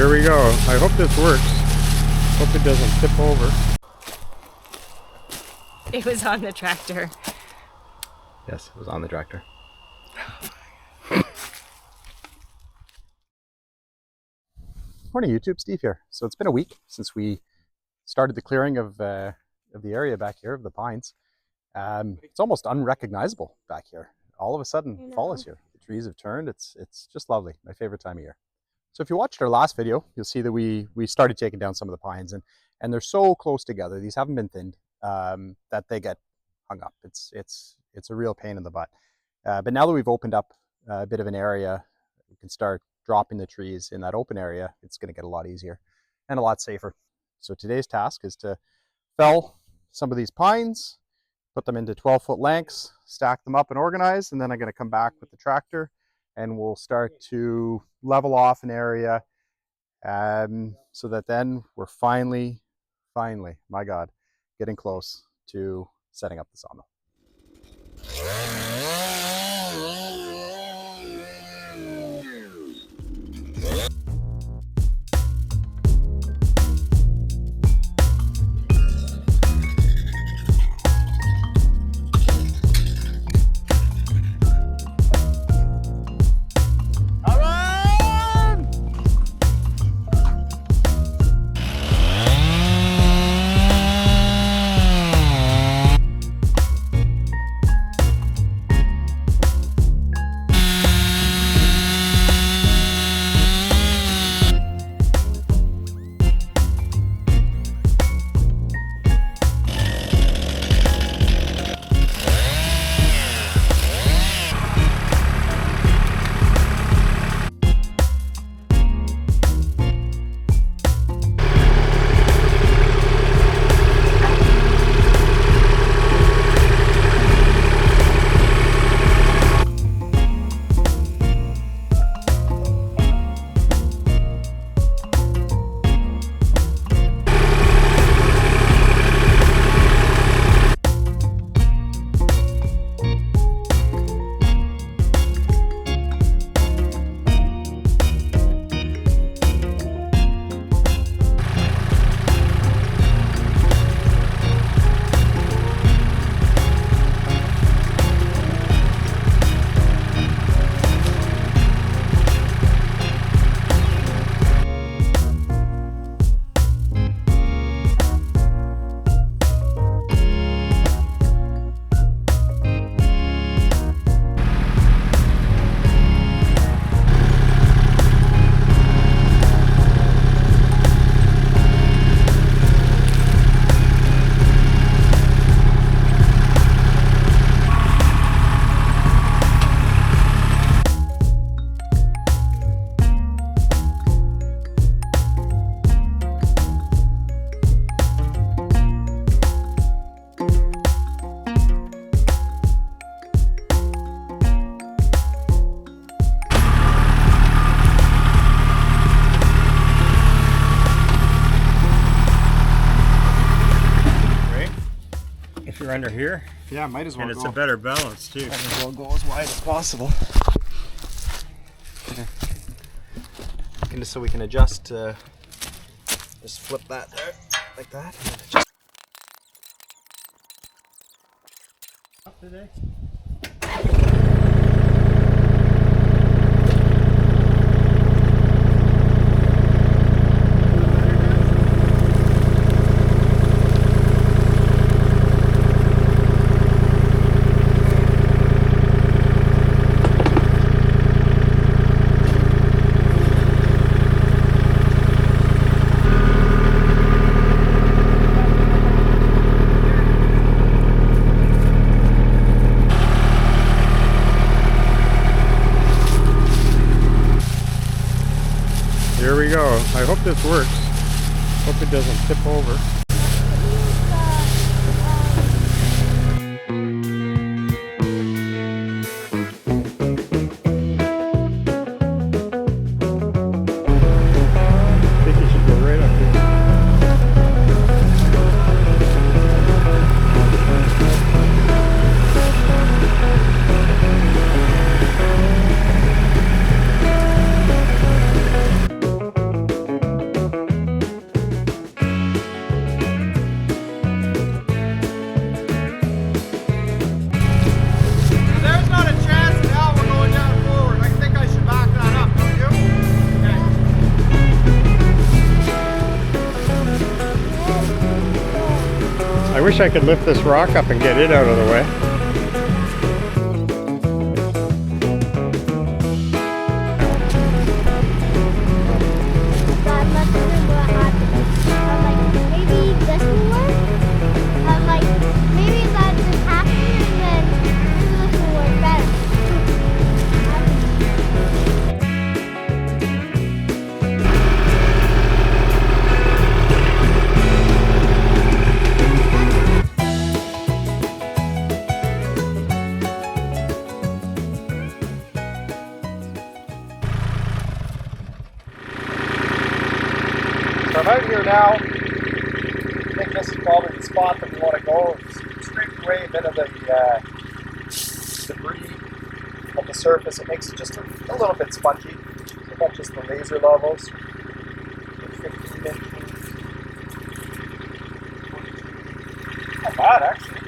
Here we go. I hope this works. Hope it doesn't tip over. It was on the tractor. Yes, it was on the tractor. Morning YouTube, Steve here. So it's been a week since we started the clearing of the area back here, of the pines. It's almost unrecognizable back here. All of a sudden, fall is here. The trees have turned. It's just lovely. My favorite time of year. So if you watched our last video, you'll see that we started taking down some of the pines, and they're so close together. These haven't been thinned, that they get hung up. It's a real pain in the butt. But now that we've opened up a bit of an area, we can start dropping the trees in that open area. It's going to get a lot easier and a lot safer. So today's task is to fell some of these pines, put them into 12-foot lengths, stack them up and organize, and then I'm going to come back with the tractor and we'll start to level off an area, so that then we're finally, my God, getting close to setting up the sawmill. Under here, yeah, might as well. And it's a better balance too. Might as well go as wide as possible. And just so we can adjust. Just flip that there, like that. And adjust. Up today. Here we go. I hope this works. Hope it doesn't tip over. I think you should go right up here. wish I could lift this rock up and get it out of the way. So I'm out here now. I think this is probably the spot that we want to go. It's scraped away a bit of the debris of the surface. It makes it just a little bit spongy. So that's just the laser levels. 15 inches. Not bad, actually.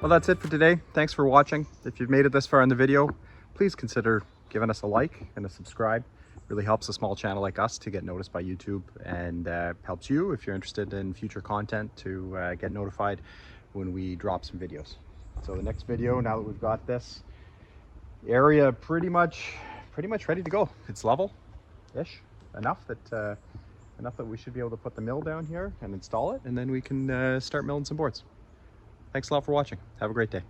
Well, that's it for today. Thanks for watching. If you've made it this far in the video, please consider giving us a like and a subscribe. It really helps a small channel like us to get noticed by YouTube, and helps you, if you're interested in future content, to get notified when we drop some videos. So the next video, now that we've got this area pretty much ready to go. It's level-ish, enough that we should be able to put the mill down here and install it, and then we can start milling some boards. Thanks a lot for watching. Have a great day.